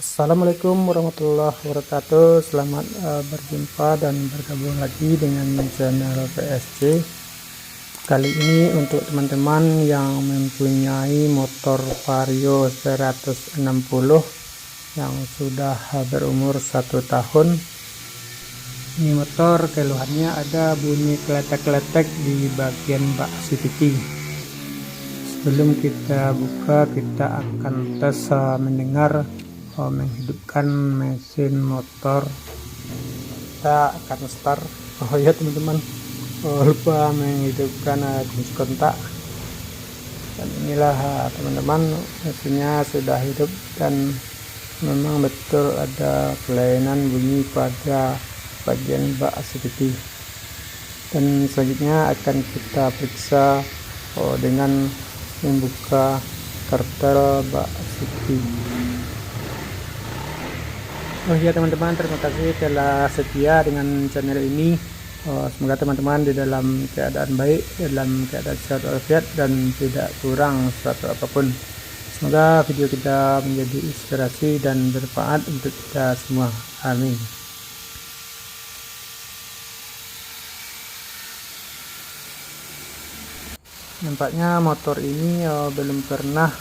Assalamualaikum warahmatullahi wabarakatuh. Selamat berjumpa dan bergabung lagi dengan channel PSC. Kali ini untuk teman-teman yang mempunyai motor Vario 160 yang sudah berumur 1 tahun. Ini motor keluhannya ada bunyi kletek-kletek di bagian bak CVT. Sebelum kita buka, kita akan tes mendengar menghidupkan mesin motor. Kita akan start. Oh ya teman-teman, lupa menghidupkan kunci kontak. Dan inilah teman-teman, mesinnya sudah hidup dan memang betul ada kelainan bunyi pada bagian bak CVT. Dan selanjutnya akan kita periksa dengan membuka kartel bak CVT. Oh ya teman-teman, terima kasih telah setia dengan channel ini. Semoga teman-teman di dalam keadaan baik, dalam keadaan sehat walafiat, dan tidak kurang suatu apapun. Semoga video kita menjadi inspirasi dan bermanfaat untuk kita semua. Amin. Nampaknya motor ini belum pernah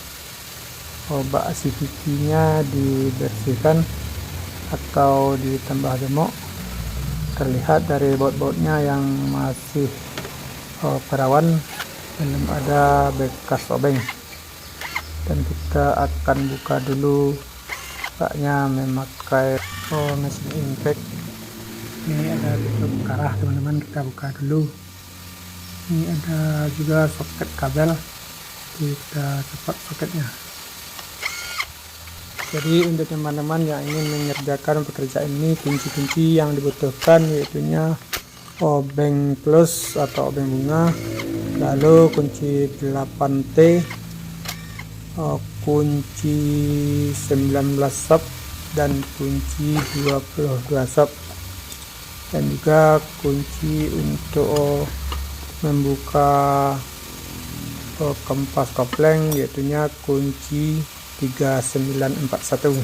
bak CVT-nya dibersihkan atau ditambah gemuk. Terlihat dari baut-bautnya yang masih perawan, belum ada bekas obeng. Dan kita akan buka dulu baknya memakai mesin impact. Ini ada tutup karah teman-teman, kita buka dulu. Ini ada juga soket kabel, kita cepat soketnya. Jadi untuk teman-teman yang ingin mengerjakan pekerjaan ini, kunci-kunci yang dibutuhkan yaitunya obeng plus atau obeng bunga, lalu kunci 8T, kunci 19 sub, dan kunci 22 sub, dan juga kunci untuk membuka kampas kopling yaitunya kunci 3941.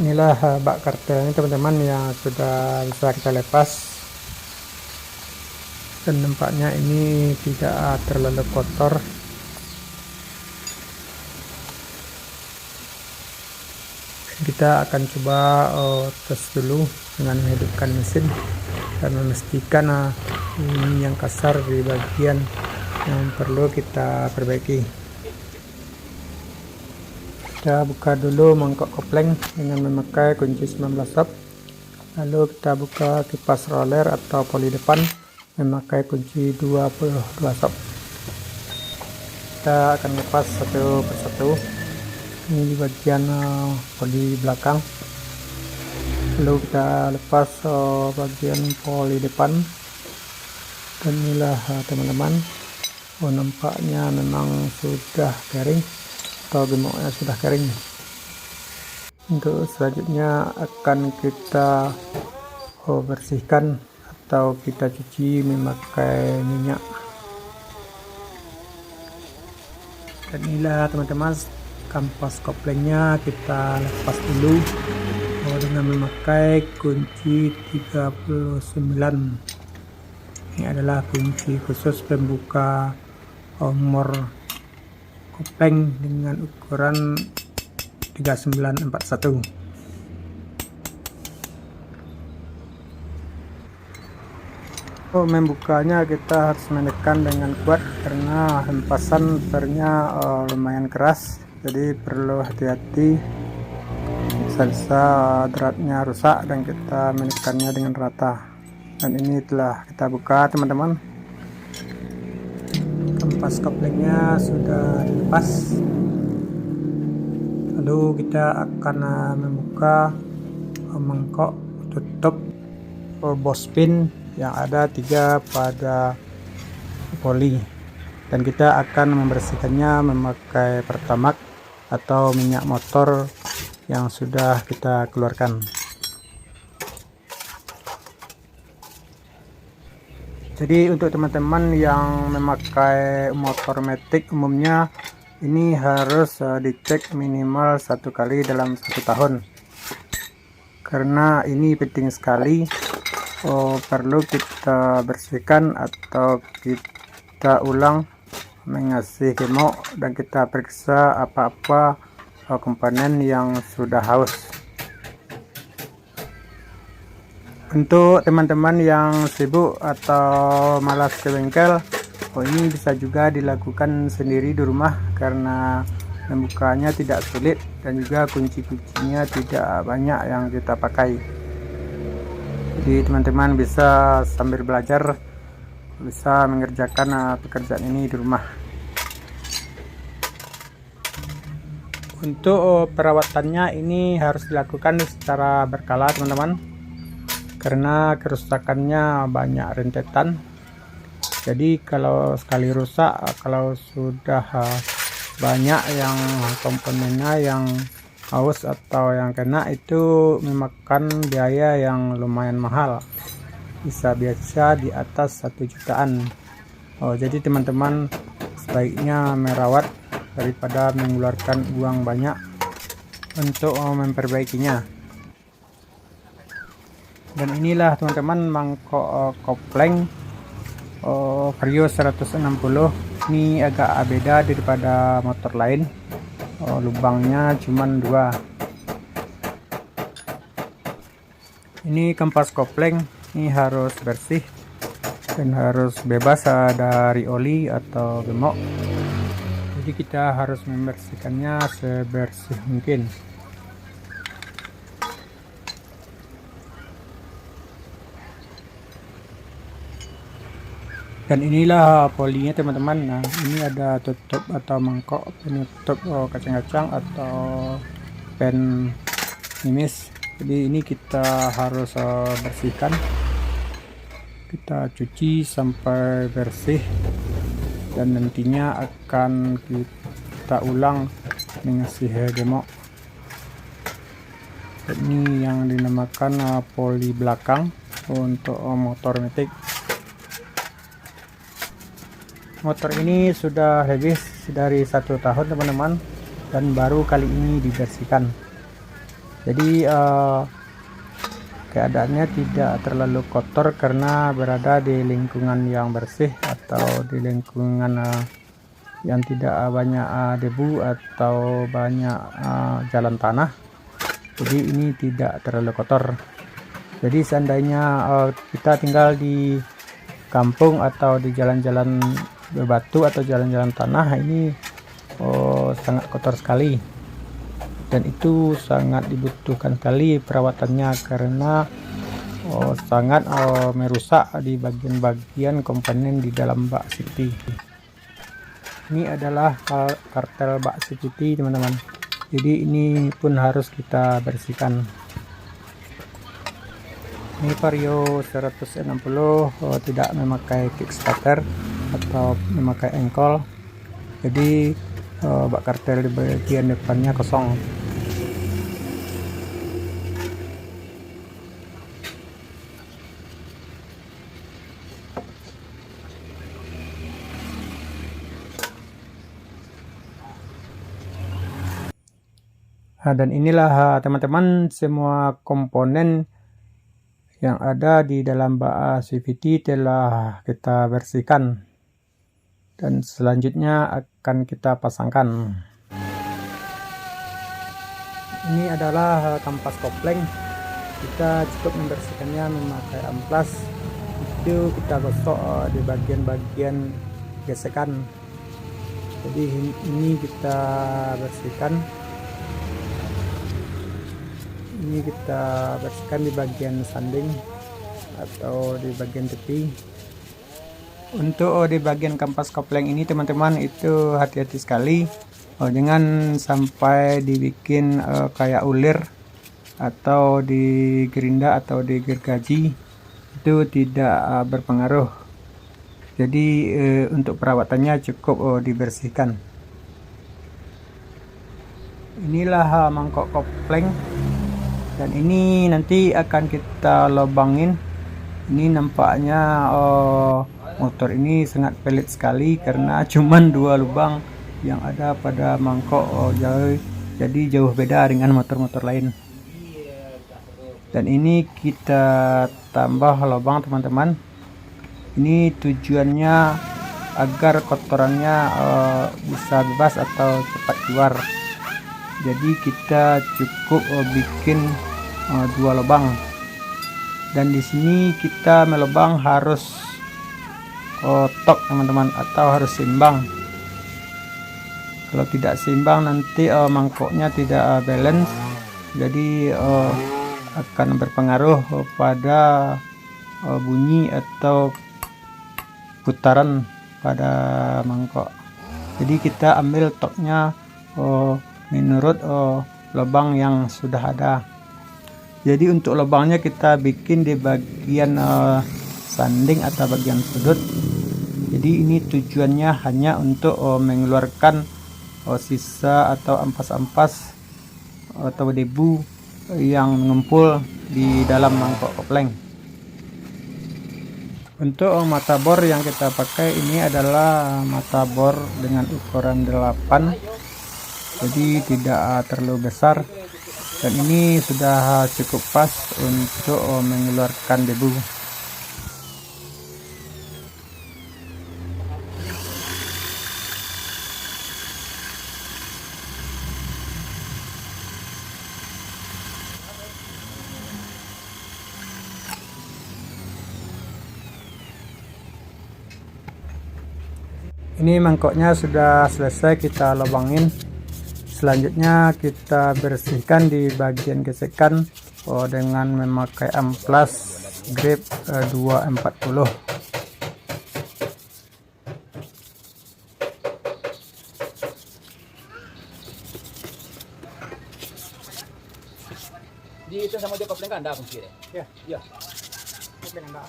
Inilah bak kartelnya teman-teman yang sudah bisa kita lepas, dan nampaknya ini tidak terlalu kotor. Kita akan coba tes dulu dengan menghidupkan mesin dan memastikan ini yang kasar di bagian yang perlu kita perbaiki. Kita buka dulu mangkok kopling dengan memakai kunci 19 sub, lalu kita buka kipas roller atau poli depan memakai kunci 22 sub. Kita akan lepas satu persatu. Ini di bagian poli belakang, lalu kita lepas bagian poli depan. Dan inilah teman-teman, nampaknya memang sudah kering atau gemuknya sudah kering. Untuk selanjutnya akan kita bersihkan atau kita cuci memakai minyak. Dan inilah teman-teman, kampas koplingnya kita lepas dulu dengan memakai kunci 39. Ini adalah kunci khusus pembuka nomor kopling dengan ukuran 3941. Membukanya kita harus menekan dengan kuat karena hempasan pernya lumayan keras, jadi perlu hati-hati. Bisa dratnya rusak dan kita menekannya dengan rata. Dan ini telah kita buka teman-teman, kampas koplingnya sudah dilepas. Lalu kita akan membuka mangkok tutup bospin yang ada 3 pada poli, dan kita akan membersihkannya memakai pertamax atau minyak motor yang sudah kita keluarkan. Jadi untuk teman-teman yang memakai motor matic umumnya ini harus dicek minimal 1 kali dalam 1 tahun, karena ini penting sekali. Perlu kita bersihkan atau kita ulang mengasih kemo, dan kita periksa apa-apa komponen yang sudah haus. Untuk teman-teman yang sibuk atau malas ke bengkel, ini bisa juga dilakukan sendiri di rumah, karena membukanya tidak sulit dan juga kunci-kuncinya tidak banyak yang kita pakai. Jadi teman-teman bisa sambil belajar, bisa mengerjakan pekerjaan ini di rumah. Untuk perawatannya ini harus dilakukan secara berkala teman-teman, karena kerusakannya banyak rentetan. Jadi kalau sekali rusak, kalau sudah banyak yang komponennya yang haus atau yang kena, itu memakan biaya yang lumayan mahal, bisa di atas 1 jutaan. Jadi teman-teman sebaiknya merawat daripada mengeluarkan uang banyak untuk memperbaikinya. Dan inilah teman-teman mangkok kopling Vario 160. Ini agak beda daripada motor lain. Lubangnya cuman 2. Ini kampas kopling, ini harus bersih dan harus bebas dari oli atau gemuk. Jadi kita harus membersihkannya sebersih mungkin. Dan inilah polinya teman-teman. Nah, ini ada tutup atau mangkok penutup kacang-kacang atau pen nimis. Jadi ini kita harus bersihkan, kita cuci sampai bersih, dan nantinya akan kita ulang mengasih gemuk. Ini yang dinamakan poli belakang untuk motor metik. Motor ini sudah lebih dari 1 tahun teman-teman, dan baru kali ini dibersihkan. Jadi keadaannya tidak terlalu kotor karena berada di lingkungan yang bersih atau di lingkungan yang tidak banyak debu atau banyak jalan tanah. Jadi ini tidak terlalu kotor. Jadi seandainya kita tinggal di kampung atau di jalan-jalan berbatu atau jalan-jalan tanah, ini sangat kotor sekali, dan itu sangat dibutuhkan sekali perawatannya, karena sangat merusak di bagian-bagian komponen di dalam bak CVT. Ini adalah kartel bak CVT teman-teman, jadi ini pun harus kita bersihkan. Ini Vario 160 tidak memakai kickstarter atau memakai engkol, jadi bak kartel di bagian depannya kosong. Dan inilah teman-teman semua komponen yang ada di dalam bak CVT telah kita bersihkan, dan selanjutnya akan kita pasangkan. Ini adalah kampas kopling. Kita cukup membersihkannya memakai amplas. Itu kita gosok di bagian-bagian gesekan. Jadi ini kita bersihkan. Ini kita bersihkan di bagian sanding atau di bagian tepi. Untuk di bagian kampas kopling ini teman-teman itu hati-hati sekali, jangan sampai dibikin kayak ulir atau di gerinda atau di gergaji, itu tidak berpengaruh. Jadi untuk perawatannya cukup dibersihkan. Inilah mangkok kopling, dan ini nanti akan kita lubangin. Ini nampaknya motor ini sangat pelit sekali karena cuman 2 lubang yang ada pada mangkok jadi jauh beda dengan motor-motor lain. Dan ini kita tambah lubang teman-teman. Ini tujuannya agar kotorannya bisa bebas atau cepat keluar. Jadi kita cukup bikin 2 lubang. Dan di sini kita melubang harus tok teman-teman, atau harus seimbang. Kalau tidak seimbang nanti mangkoknya tidak balance, jadi akan berpengaruh pada bunyi atau putaran pada mangkok. Jadi kita ambil toknya menurut lubang yang sudah ada. Jadi untuk lubangnya kita bikin di bagian sanding atau bagian sudut. Jadi ini tujuannya hanya untuk mengeluarkan sisa atau ampas-ampas atau debu yang mengumpul di dalam mangkok kopling. Untuk mata bor yang kita pakai ini adalah mata bor dengan ukuran 8, jadi tidak terlalu besar, dan ini sudah cukup pas untuk mengeluarkan debu. Ini mangkoknya sudah selesai kita lubangin. Selanjutnya kita bersihkan di bagian gesekan dengan memakai amplas grip 240. Di itu sama dia kopling ganda kunci deh. Ya, Iya. kopling ganda.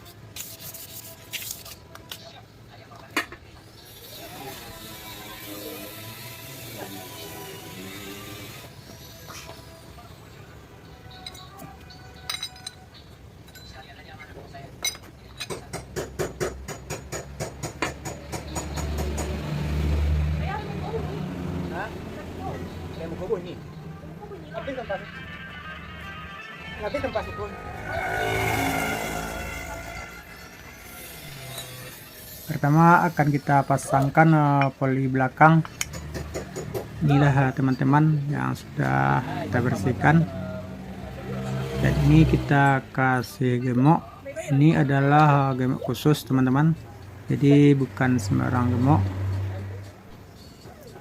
Saya mau kubur nih. Habis tempat itu. Pertama akan kita pasangkan poli belakang. Inilah teman-teman yang sudah kita bersihkan. Dan ini kita kasih gemuk. Ini adalah gemuk khusus teman-teman. Jadi bukan sembarang gemuk.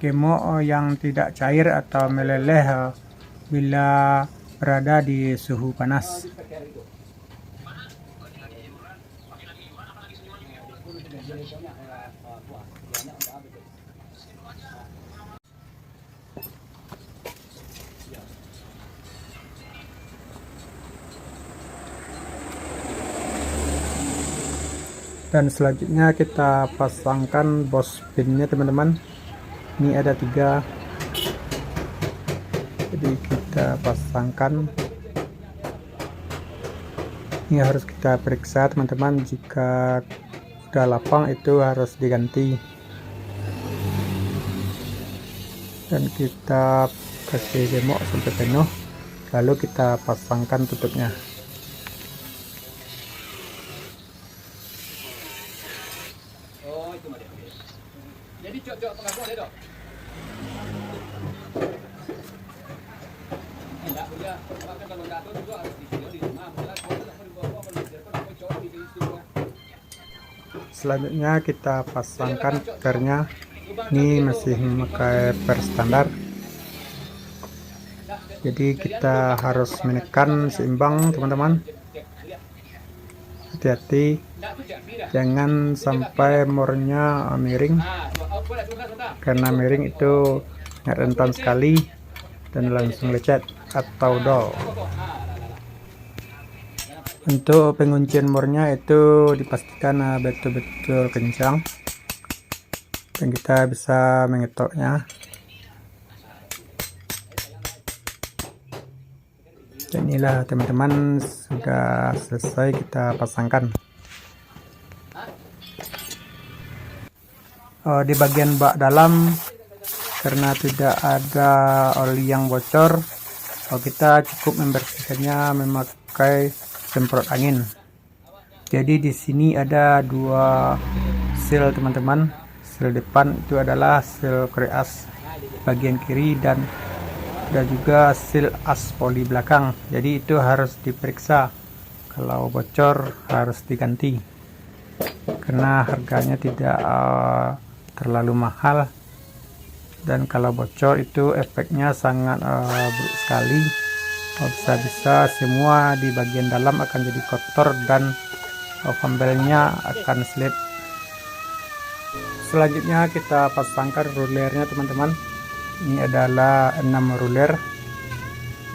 Gemuk yang tidak cair atau meleleh bila berada di suhu panas. Dan selanjutnya kita pasangkan bos pinnya teman-teman. Ini ada 3, jadi kita pasangkan. Ini harus kita periksa teman-teman, jika udah lapang itu harus diganti. Dan kita kasih gemuk sampai penuh, lalu kita pasangkan tutupnya. Oh, itu mah dia. Jadi cok pengakuan dia dok. Enggak punya, bahkan kalau enggak tahu juga harus disuruh di rumah. Malah kalau tak perlu bawa kalau dia kan apa cok di situ. Selanjutnya kita pasangkan pernya. Ini masih memakai per standar, jadi kita harus menekan seimbang teman-teman. Hati-hati jangan sampai mornya miring, karena miring itu rentan sekali dan langsung lecet atau dol. Untuk penguncian mornya itu dipastikan betul-betul kencang dan kita bisa mengetoknya. Dan inilah teman-teman, sudah selesai kita pasangkan. Di bagian bak dalam karena tidak ada oli yang bocor, kita cukup membersihkannya memakai semprot angin. Jadi di sini ada dua seal teman-teman. Seal depan itu adalah seal korek as bagian kiri, dan juga seal as poli belakang. Jadi itu harus diperiksa, kalau bocor harus diganti karena harganya tidak terlalu mahal, dan kalau bocor itu efeknya sangat buruk sekali. Bisa-bisa semua di bagian dalam akan jadi kotor dan fumble-nya akan slip. Selanjutnya kita pasangkan rulernya teman-teman. Ini adalah 6 ruler,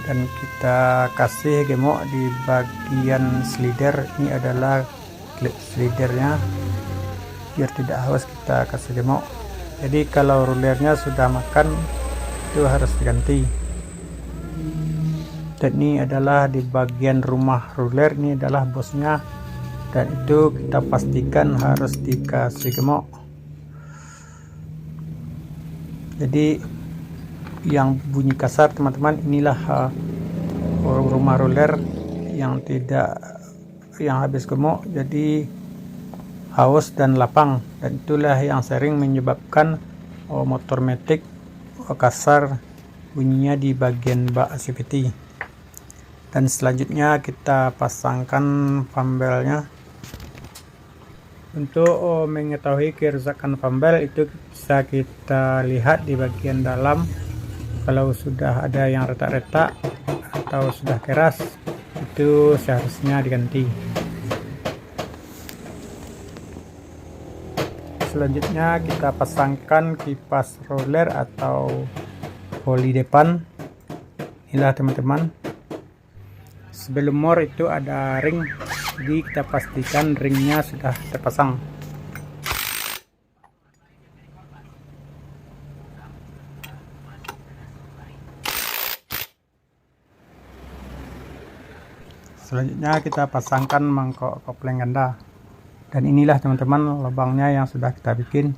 dan kita kasih gemok di bagian slider. Ini adalah klip slidernya, biar tidak haus kita kasih gemok. Jadi kalau rulernya sudah makan itu harus diganti. Dan ini adalah di bagian rumah ruler, ini adalah bosnya, dan itu kita pastikan harus dikasih gemok. Jadi yang bunyi kasar teman-teman, inilah rumah roller yang habis gemuk, jadi haus dan lapang, dan itulah yang sering menyebabkan motor matic kasar bunyinya di bagian bak CVT. Dan selanjutnya kita pasangkan fumble-nya. Untuk mengetahui kerusakan fumble itu bisa kita lihat di bagian dalam. Kalau sudah ada yang retak-retak atau sudah keras, itu seharusnya diganti. Selanjutnya kita pasangkan kipas roller atau poli depan. Inilah teman-teman. Sebelum more itu ada ring, jadi kita pastikan ringnya sudah terpasang. Selanjutnya kita pasangkan mangkok kopling ganda, dan inilah teman-teman lubangnya yang sudah kita bikin.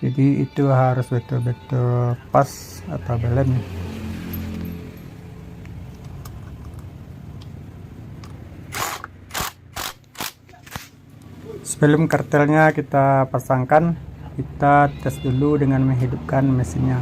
Jadi itu harus betul-betul pas atau belem. Sebelum kartelnya kita pasangkan, kita tes dulu dengan menghidupkan mesinnya.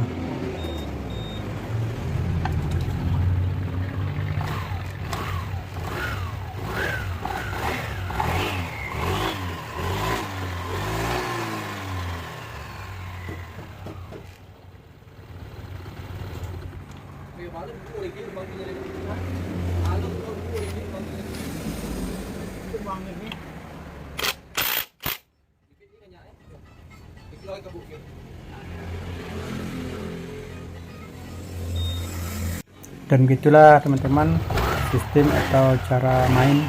Dan begitulah teman-teman sistem atau cara main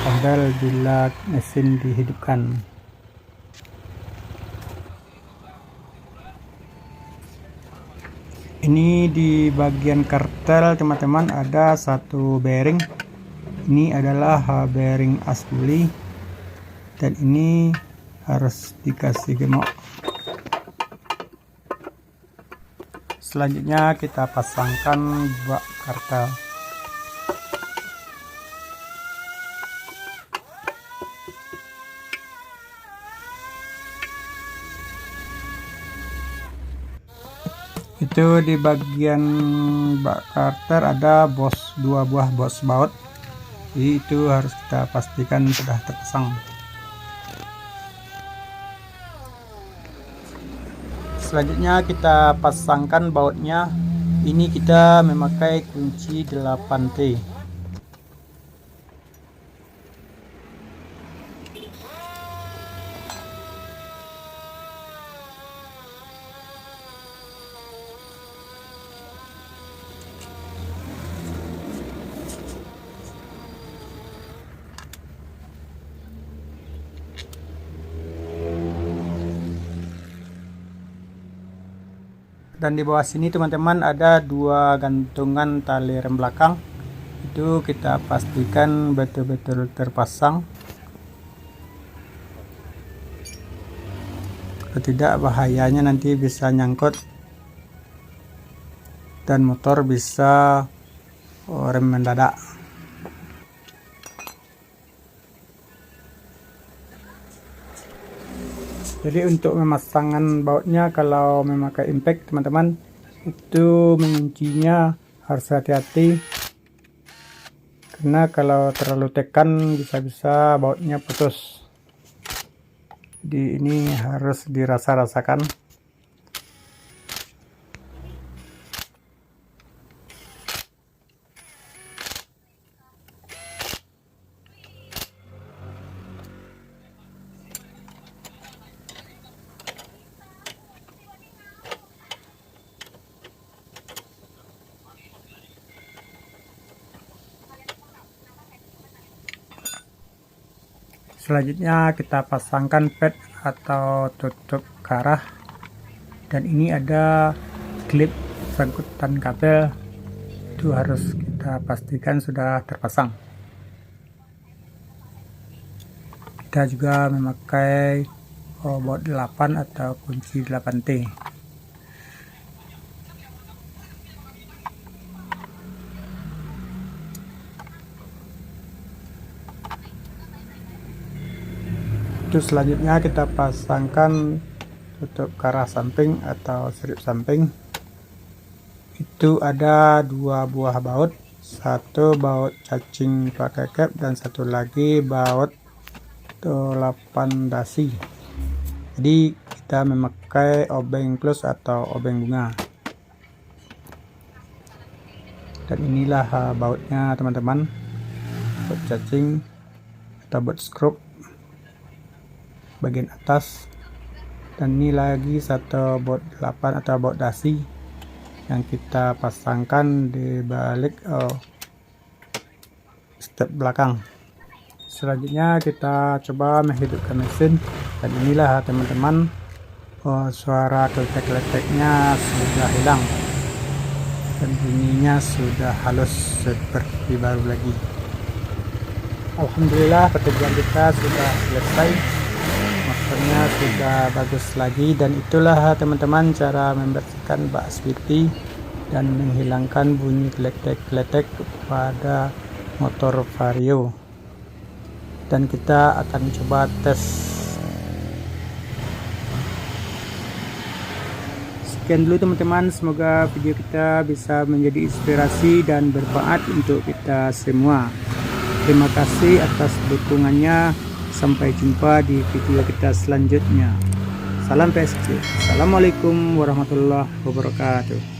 fumble bila mesin dihidupkan. Ini di bagian kartel teman-teman ada satu bearing. Ini adalah bearing as puli, dan ini harus dikasih gemok. Selanjutnya kita pasangkan bak kartel. Itu di bagian bak karter ada dua buah bos baut, jadi itu harus kita pastikan sudah terpasang. Selanjutnya kita pasangkan bautnya. Ini kita memakai kunci 8T. Dan di bawah sini teman-teman ada dua gantungan tali rem belakang, itu kita pastikan betul-betul terpasang. Kalau tidak, bahayanya nanti bisa nyangkut dan motor bisa rem mendadak. Jadi untuk memasangkan bautnya, kalau memakai impact teman-teman, itu menguncinya harus hati-hati, karena kalau terlalu tekan bisa-bisa bautnya putus. Jadi ini harus dirasa-rasakan. Selanjutnya kita pasangkan pad atau tutup karah, dan ini ada klip sangkutan kabel, itu harus kita pastikan sudah terpasang. Kita juga memakai baut 8 atau kunci 8T. Itu selanjutnya kita pasangkan tutup karah samping atau strip samping. Itu ada 2 buah baut, satu baut cacing pakai cap dan satu lagi baut 8 dasi. Jadi kita memakai obeng plus atau obeng bunga. Dan inilah bautnya teman-teman, baut cacing atau baut skrup bagian atas, dan ini lagi satu baut 8 atau baut dasi yang kita pasangkan di balik step belakang. Selanjutnya kita coba menghidupkan mesin, dan inilah teman-teman, suara kletek-kleteknya sudah hilang dan bunyinya sudah halus seperti baru lagi. Alhamdulillah, pekerjaan kita sudah selesai, motornya sudah bagus lagi. Dan itulah teman-teman cara membersihkan bak Sweety dan menghilangkan bunyi kletek-kletek pada motor Vario. Dan kita akan coba tes. Sekian dulu teman-teman, semoga video kita bisa menjadi inspirasi dan bermanfaat untuk kita semua. Terima kasih atas dukungannya. Sampai jumpa di video kita selanjutnya. Salam PSC. Assalamualaikum warahmatullahi wabarakatuh.